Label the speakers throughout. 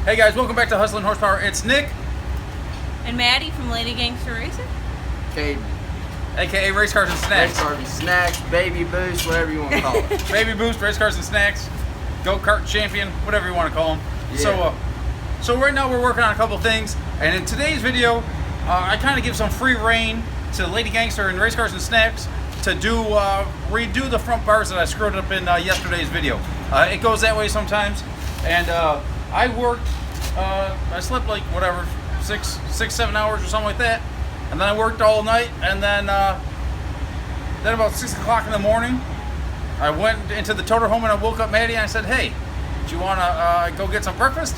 Speaker 1: Hey guys, welcome back to Hustlin' Horsepower. It's Nick.
Speaker 2: And Maddy from Lady Gangster Racing.
Speaker 3: Caden.
Speaker 1: AKA Race Cars and Snacks.
Speaker 3: Race Cars and Snacks, Baby Boost, whatever you want to call it.
Speaker 1: Baby Boost, Race Cars and Snacks, Go-Kart Champion, whatever you want to call them.
Speaker 3: Yeah.
Speaker 1: So right now we're working on a couple things, and in today's video, I kind of give some free reign to Lady Gangster and Race Cars and Snacks to redo the front bars that I screwed up in yesterday's video. It goes that way sometimes, and I worked, I slept like whatever, 6-7 hours or something like that, and then I worked all night, and then about 6 o'clock in the morning, I went into the toter home and I woke up Maddy and I said, hey, do you want to go get some breakfast?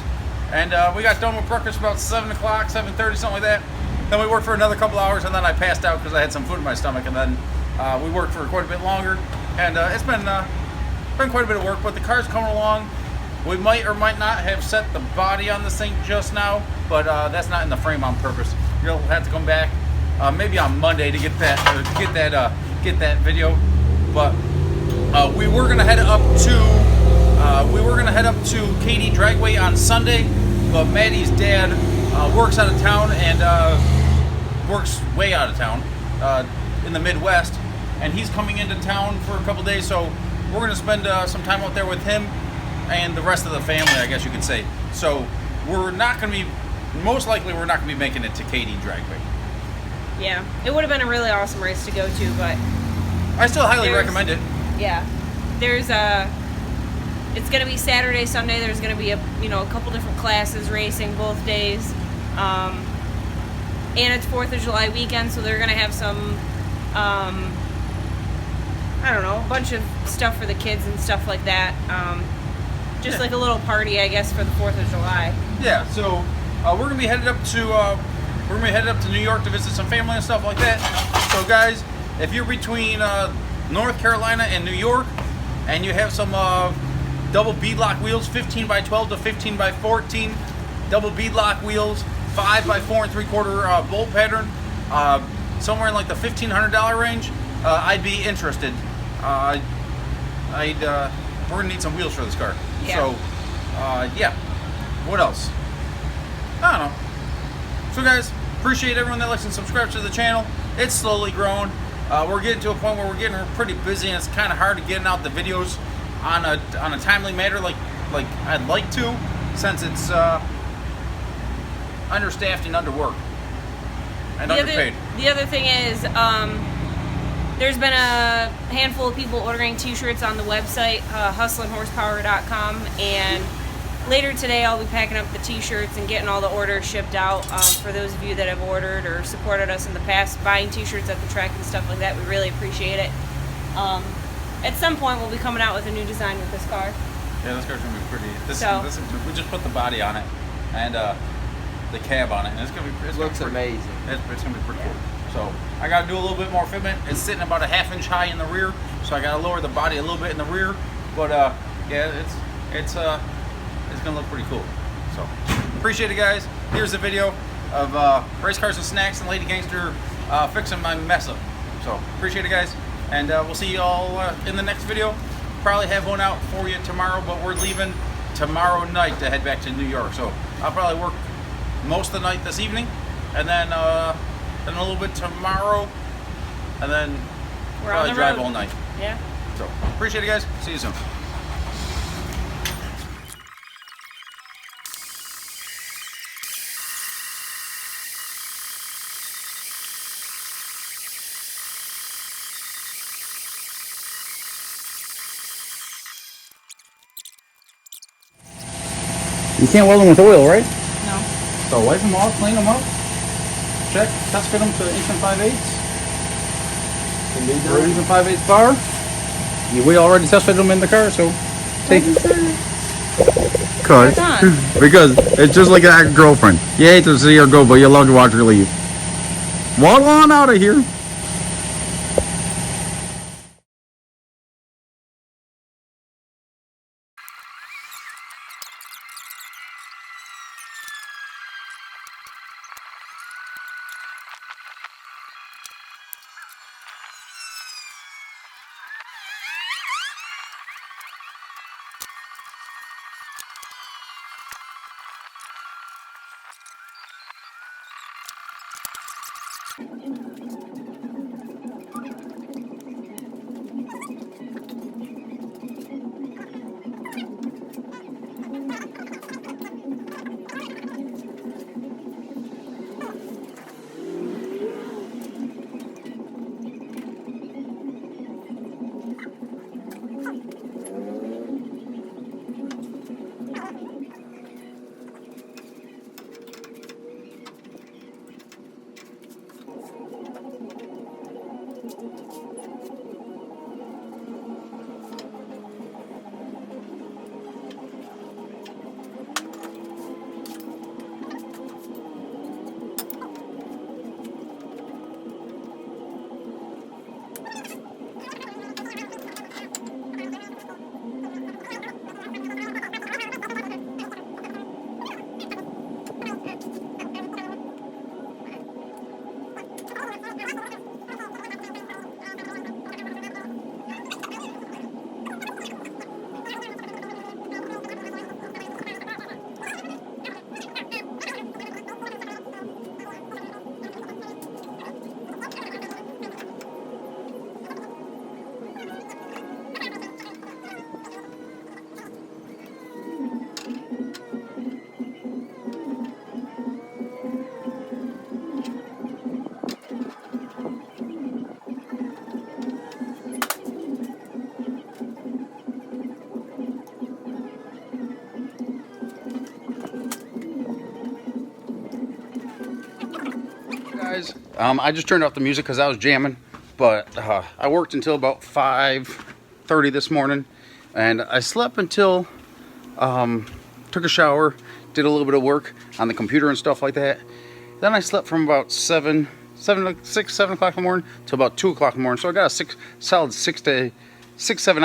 Speaker 1: And we got done with breakfast about 7 o'clock, 7:30, something like that. Then we worked for another couple hours, and then I passed out because I had some food in my stomach, and then we worked for quite a bit longer, and it's been quite a bit of work, but the car's coming along. We might or might not have set the body on this thing just now, but that's not in the frame on purpose. You'll have to come back maybe on Monday to get that video. But we were gonna head up to Katy Dragway on Sunday, but Maddy's dad works out of town and works way out of town in the Midwest, and he's coming into town for a couple days, so we're gonna spend some time out there with him and the rest of the family, I guess you could say. So most likely we're not gonna be making it to Katy Dragway.
Speaker 2: Yeah, it would have been a really awesome race to go to, but
Speaker 1: I still highly recommend it.
Speaker 2: Yeah, it's gonna be Saturday, Sunday. There's gonna be a couple different classes racing both days, and it's 4th of July weekend, so they're gonna have some I don't know, a bunch of stuff for the kids and stuff like that. Just like a little party, I guess, for the 4th of July.
Speaker 1: Yeah, so we're gonna be headed up to New York to visit some family and stuff like that. So guys, if you're between North Carolina and New York, and you have some double beadlock wheels, 15 by 12 to 15 by 14, double beadlock wheels, 5 by 4 3/4 bolt pattern, somewhere in like the $1,500 range, I'd be interested. We're gonna need some wheels for this car.
Speaker 2: Yeah.
Speaker 1: So, yeah. What else? I don't know. So, guys, appreciate everyone that likes and subscribes to the channel. It's slowly growing. We're getting to a point where we're getting pretty busy, and it's kind of hard to get out the videos on a timely manner like I'd like to, since it's understaffed and underworked and underpaid.
Speaker 2: The other thing is, there's been a handful of people ordering t-shirts on the website, HustlinHorsepower.com, and later today I'll be packing up the t-shirts and getting all the orders shipped out. For those of you that have ordered or supported us in the past, buying t-shirts at the track and stuff like that, we really appreciate it. At some point we'll be coming out with a new design with this car.
Speaker 1: Yeah, this car's gonna be pretty. We just put the body on it and the cab on it, and it's gonna be. It
Speaker 3: looks amazing.
Speaker 1: It's gonna be pretty cool. So I got to do a little bit more fitment. It's sitting about a ½ inch high in the rear, so I got to lower the body a little bit in the rear. But yeah, it's gonna look pretty cool. So appreciate it, guys. Here's the video of Race Cars and Snacks and Lady Gangster fixing my mess up. So appreciate it, guys, and we'll see you all in the next video. Probably have one out for you tomorrow, but we're leaving tomorrow night to head back to New York. So I'll probably work most of the night this evening, and then a little bit tomorrow, and then
Speaker 2: We're
Speaker 1: probably
Speaker 2: on the
Speaker 1: drive
Speaker 2: road
Speaker 1: all night.
Speaker 2: Yeah.
Speaker 1: So appreciate it, guys. See you soon. You can't weld them with oil, right?
Speaker 2: No.
Speaker 1: So wipe them off, clean them up, check, test fit them to 1 5/8. We're using 5/8 bar. We already test fitted them in the car, so take it. Because it's just like an ex-girlfriend. You hate to see her go, but you love to watch her leave. Walk on out of here. Guys, I just turned off the music because I was jamming, but I worked until about 5:30 this morning, and I slept until took a shower, did a little bit of work on the computer and stuff like that. Then I slept from about 7 o'clock in the morning to about 2 o'clock in the morning. So I got a solid 7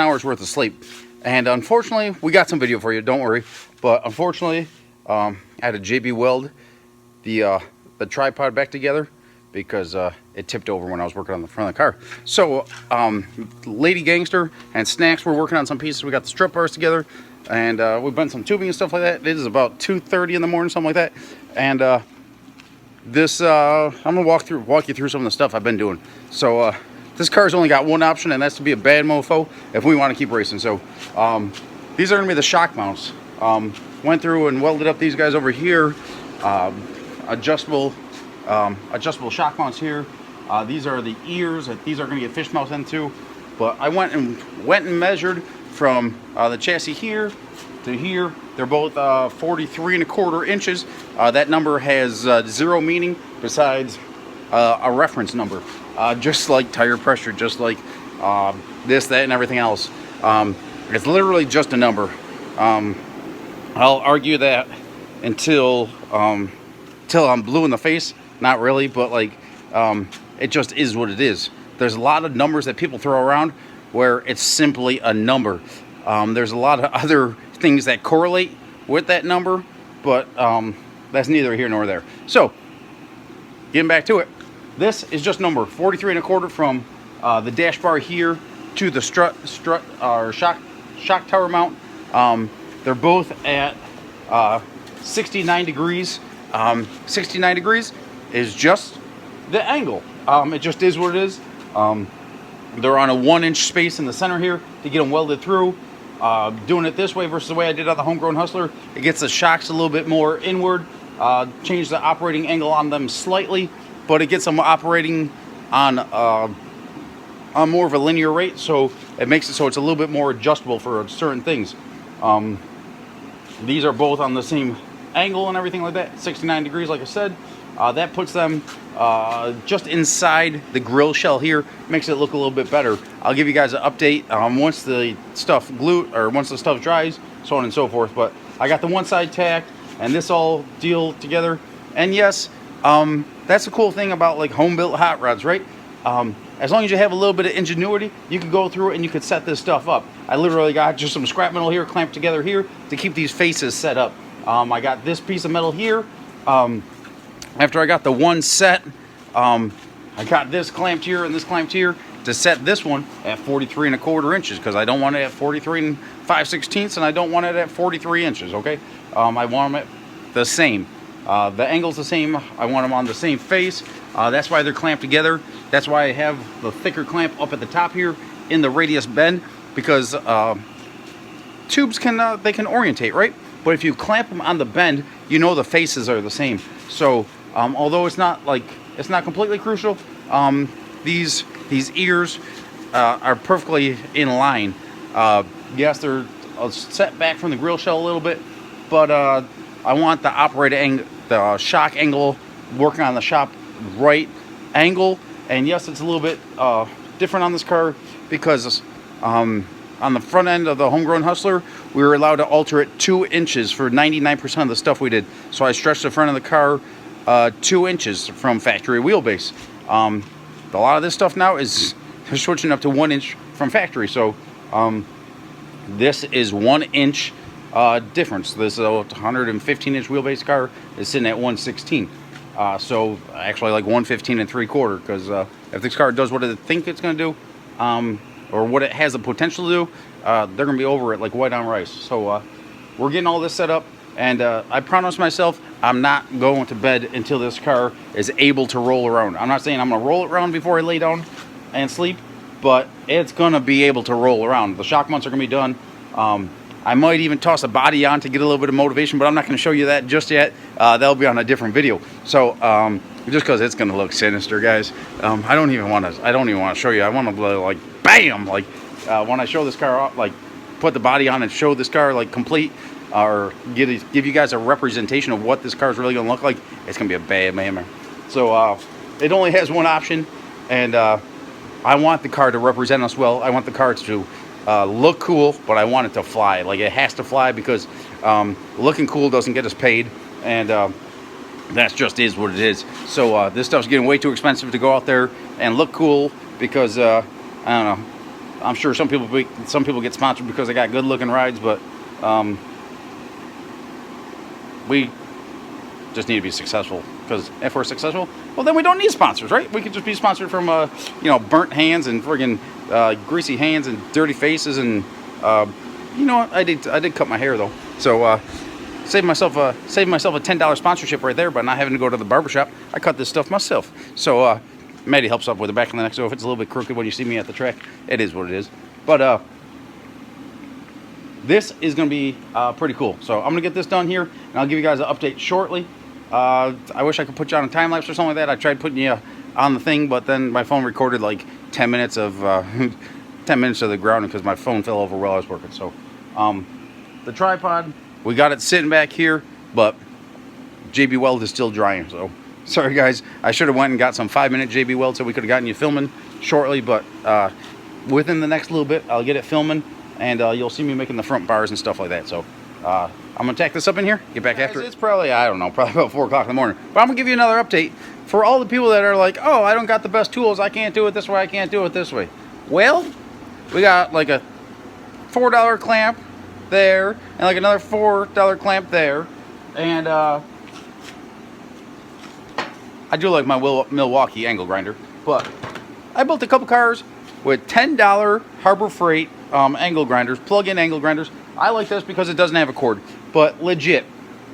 Speaker 1: hours worth of sleep. And unfortunately, we got some video for you. Don't worry. But unfortunately, I had to JB weld the tripod back together because it tipped over when I was working on the front of the car. So Lady Gangster and Snacks were working on some pieces. We got the strut bars together, and we bent some tubing and stuff like that. It is about 2:30 in the morning, something like that. And this I'm gonna walk you through some of the stuff I've been doing. So this car's only got one option, and that's to be a bad mofo if we want to keep racing. So these are gonna be the shock mounts. Went through and welded up these guys over here. Adjustable shock mounts here. These are the ears that these are going to get fish mouths into. But I went and measured from the chassis here to here. They're both 43¼ inches. That number has zero meaning besides a reference number, just like tire pressure, just like this, that, and everything else. It's literally just a number. I'll argue that until I'm blue in the face. Not really, but like it just is what it is. There's a lot of numbers that people throw around where it's simply a number. There's a lot of other things that correlate with that number, but that's neither here nor there. So getting back to it, this is just number 43¼ from the dash bar here to the strut or shock tower mount. They're both at 69 degrees. 69 degrees is just the angle. It just is what it is. They're on a 1-inch space in the center here to get them welded through. Doing it this way versus the way I did on the Homegrown Hustler, it gets the shocks a little bit more inward. Change the operating angle on them slightly, but it gets them operating on more of a linear rate, so it makes it so it's a little bit more adjustable for certain things. These are both on the same angle and everything like that, 69 degrees like I said. That puts them just inside the grill shell here, makes it look a little bit better. I'll give you guys an update once the stuff once the stuff dries, so on and so forth. But I got the one side tacked and this all deal together. And yes, that's the cool thing about like home built hot rods, right? As long as you have a little bit of ingenuity, you can go through it and you can set this stuff up. I literally got just some scrap metal here clamped together here to keep these faces set up. I got this piece of metal here. After I got the one set, I got this clamped here and this clamped here to set this one at 43¼ inches because I don't want it at 43 5/16 and I don't want it at 43 inches, okay? I want them at the same. The angle's the same. I want them on the same face. That's why they're clamped together. That's why I have the thicker clamp up at the top here in the radius bend, because tubes can they can orientate, right? But if you clamp them on the bend, you know the faces are the same. So although it's not completely crucial, these ears are perfectly in line. Yes, they're set back from the grill shell a little bit, but I want the operator angle, the shock angle, working on the shop right angle. And yes, it's a little bit different on this car because on the front end of the Homegrown Hustler, we were allowed to alter it 2 inches for 99% of the stuff we did. So I stretched the front of the car 2 inches from factory wheelbase. A lot of this stuff now is switching up to 1 inch from factory. So this is 1 inch difference. This 115 inch wheelbase car is sitting at 116. So actually like 115 3/4, because if this car does what I think it's going to do, or what it has the potential to do, they're going to be over it like white on rice. So we're getting all this set up, and I promised myself I'm not going to bed until this car is able to roll around. I'm not saying I'm going to roll it around before I lay down and sleep, but it's going to be able to roll around. The shock mounts are going to be done. I might even toss a body on to get a little bit of motivation, but I'm not going to show you that just yet. That'll be on a different video. So just because it's going to look sinister, guys, I don't even want to show you. I want to like bam, like when I show this car off, like put the body on and show this car like complete, or give you guys a representation of what this car is really going to look like. It's going to be a bad man. So it only has one option, and I want the car to represent us well. I want the car to look cool, but I want it to fly. Like, it has to fly, because looking cool doesn't get us paid, and that just is what it is. So this stuff's getting way too expensive to go out there and look cool, because I don't know. I'm sure some people get sponsored because they got good looking rides, but we just need to be successful. Because if we're successful, well, then we don't need sponsors, right? We could just be sponsored from burnt hands and friggin' greasy hands and dirty faces, and you know what? I did cut my hair though, so saved myself a $10 sponsorship right there by not having to go to the barbershop. I cut this stuff myself. So Maddy helps up with the back of the neck. So if it's a little bit crooked when you see me at the track, it is what it is. But this is going to be pretty cool. So I'm going to get this done here, and I'll give you guys an update shortly. I wish I could put you on a time lapse or something like that. I tried putting you on the thing, but then my phone recorded like 10 minutes of 10 minutes of the grounding, because my phone fell over while I was working. So the tripod, we got it sitting back here, but JB Weld is still drying. So sorry guys, I should have went and got some 5-minute JB Weld, so we could have gotten you filming shortly. But within the next little bit, I'll get it filming, and you'll see me making the front bars and stuff like that. So I'm going to tack this up in here, get back after it. It's probably, I don't know, probably about 4 o'clock in the morning. But I'm going to give you another update for all the people that are like, oh, I don't got the best tools. I can't do it this way. I can't do it this way. Well, we got like a $4 clamp there, and like another $4 clamp there. And I do like my Milwaukee angle grinder. But I built a couple cars with $10 Harbor Freight angle grinders, plug-in angle grinders. I like this because it doesn't have a cord. But legit,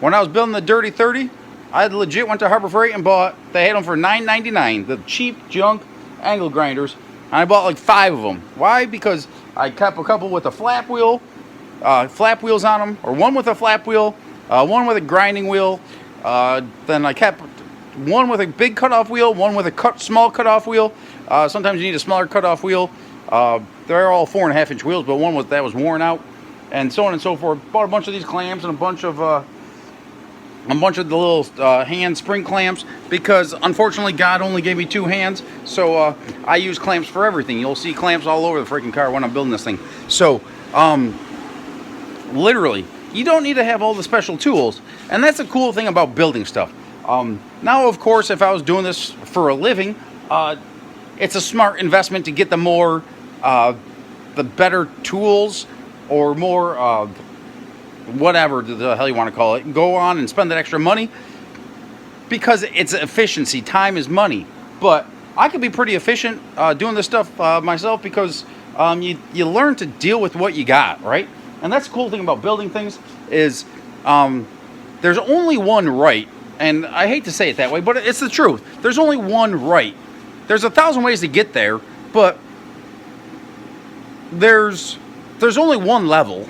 Speaker 1: when I was building the Dirty 30, I legit went to Harbor Freight and bought, they had them for $9.99, the cheap junk angle grinders. And I bought like 5 of them. Why? Because I kept a couple with a flap wheels on them, or one with a flap wheel, one with a grinding wheel. Then I kept one with a big cutoff wheel, one with a small cutoff wheel. Sometimes you need a smaller cutoff wheel. They're all 4.5-inch wheels, but one that was worn out, and so on and so forth. Bought a bunch of these clamps and a bunch of the little hand spring clamps, because unfortunately God only gave me 2 hands, so I use clamps for everything. You'll see clamps all over the freaking car when I'm building this thing. So literally, you don't need to have all the special tools, and that's the cool thing about building stuff. Now, of course, if I was doing this for a living, it's a smart investment to get the better tools, or more whatever the hell you want to call it. Go on and spend that extra money, because it's efficiency. Time is money. But I could be pretty efficient doing this stuff myself, because you learn to deal with what you got, right? And that's the cool thing about building things is there's only one right And I hate to say it that way, but it's the truth. There's only one right. There's 1,000 ways to get there, but there's only one level.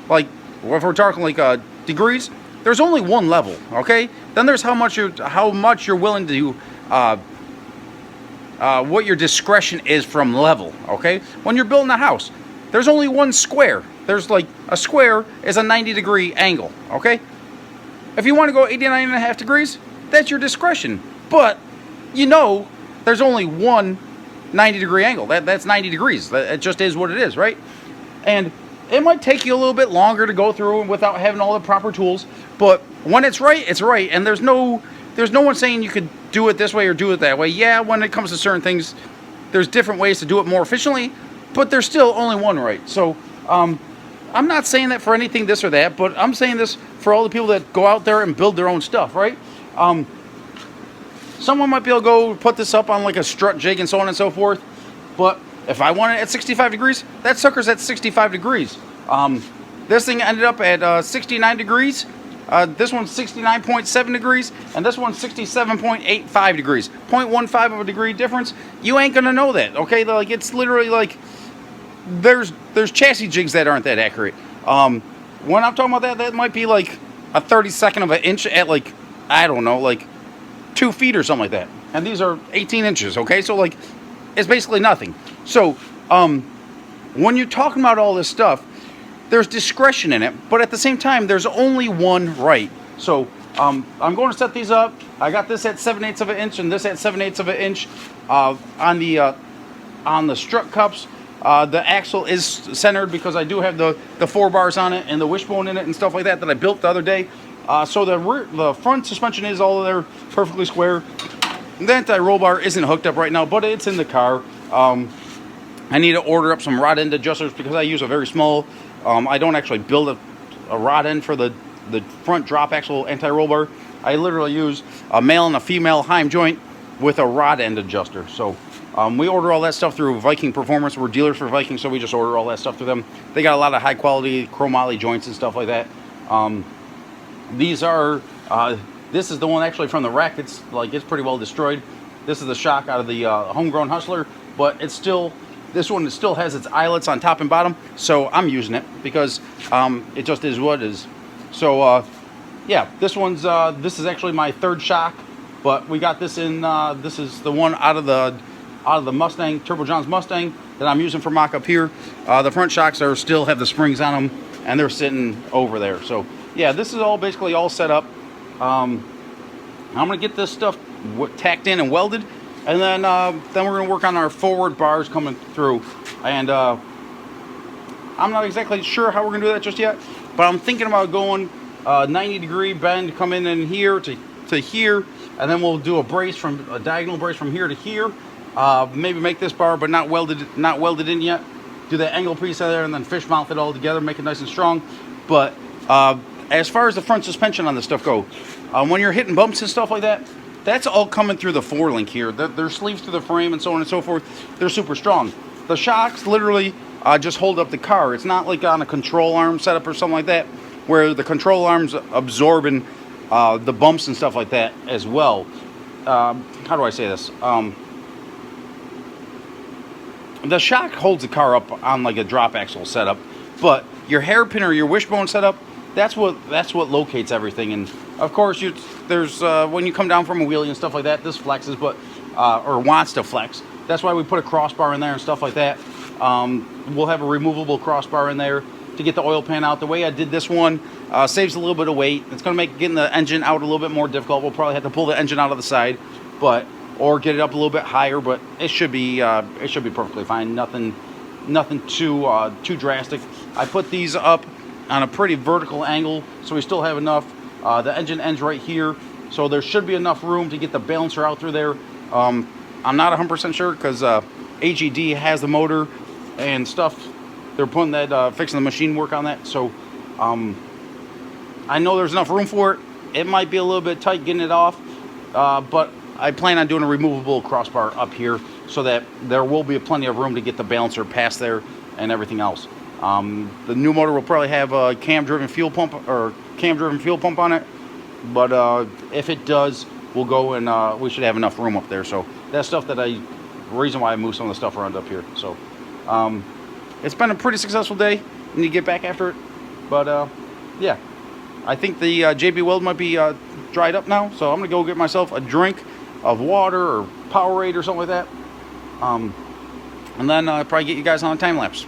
Speaker 1: Like, if we're talking like degrees, there's only one level, okay? Then there's how much you're willing to what your discretion is from level, okay? When you're building a house, there's only one square. There's like a square is a 90-degree angle, okay? If you want to go 89.5 degrees, that's your discretion. But you know there's only one 90-degree angle. That's 90 degrees. It just is what it is, right? And it might take you a little bit longer to go through without having all the proper tools, but when it's right, it's right. And there's no one saying you could do it this way or do it that way. Yeah, when it comes to certain things, there's different ways to do it more efficiently, but there's still only one right. So I'm not saying that for anything this or that, but I'm saying this for all the people that go out there and build their own stuff, right? Someone might be able to go put this up on like a strut jig and so on and so forth, but if I want it at 65 degrees, that sucker's at 65 degrees. This thing ended up at 69 degrees. This one's 69.7 degrees, and this one's 67.85 degrees. 0.15 of a degree difference. You ain't gonna know that, okay? Like, it's literally like there's chassis jigs that aren't that accurate. When I'm talking about that might be like a 32nd of an inch at like, I don't know, like 2 feet or something like that. And these are 18 inches, okay? So like, it's basically nothing. So when you're talking about all this stuff, there's discretion in it, but at the same time, there's only one right. So I'm going to set these up. I got this at 7/8 of an inch and this at 7/8 of an inch on the strut cups. The axle is centered because I do have the 4 bars on it and the wishbone in it and stuff like that I built the other day. So the front suspension is all there perfectly square. The anti-roll bar isn't hooked up right now, but it's in the car. I need to order up some rod end adjusters because I use a very small. I don't actually build a rod end for the front drop axle anti-roll bar. I literally use a male and a female heim joint with a rod end adjuster. So we order all that stuff through Viking Performance. We're dealers for Viking, so we just order all that stuff through them. They got a lot of high quality chromoly joints and stuff like that. These are this is the one actually from the wreck. It's pretty well destroyed. This is the shock out of the homegrown Hustler, but it's still. This one still has its eyelets on top and bottom, so I'm using it because it just is what it is. So yeah, this is actually my 3rd shock, but we got this in. This is the one out of the Mustang, Turbo John's Mustang that I'm using for mock-up here. The front shocks still have the springs on them, and they're sitting over there. So yeah, this is all basically all set up. I'm gonna get this stuff tacked in and welded. And then we're going to work on our forward bars coming through. And I'm not exactly sure how we're going to do that just yet. But I'm thinking about going 90-degree bend, come in here to here. And then we'll do a diagonal brace from here to here. Maybe make this bar, but not welded in yet. Do that angle piece out there and then fish mount it all together, make it nice and strong. But as far as the front suspension on this stuff go, when you're hitting bumps and stuff like that, that's all coming through the 4-link here. There's sleeves to the frame and so on and so forth. They're super strong. The shocks literally just hold up the car. It's not like on a control arm setup or something like that, where the control arm's absorbing the bumps and stuff like that as well. How do I say this? The shock holds the car up on like a drop axle setup, but your hairpin or your wishbone setup, that's what locates everything. And of course, there's when you come down from a wheelie and stuff like that, this flexes, but or wants to flex. That's why we put a crossbar in there and stuff like that. We'll have a removable crossbar in there to get the oil pan out. The way I did this one saves a little bit of weight. It's going to make getting the engine out a little bit more difficult. We'll probably have to pull the engine out of the side, or get it up a little bit higher. But it should be perfectly fine. Nothing too drastic. I put these up on a pretty vertical angle, so we still have enough. The engine ends right here, so there should be enough room to get the balancer out through there. I'm not 100% sure because AGD has the motor and stuff. They're putting that fixing the machine work on that, so I know there's enough room for it. It might be a little bit tight getting it off, but I plan on doing a removable crossbar up here so that there will be plenty of room to get the balancer past there and everything else. The new motor will probably have a cam-driven fuel pump on it. but if it does, we'll go and we should have enough room up there. So that's stuff that reason why I moved some of the stuff around up here. So it's been a pretty successful day. Need to get back after it, but yeah, I think the JB Weld might be dried up now, so I'm gonna go get myself a drink of water or Powerade or something like that, and then probably get you guys on a time lapse.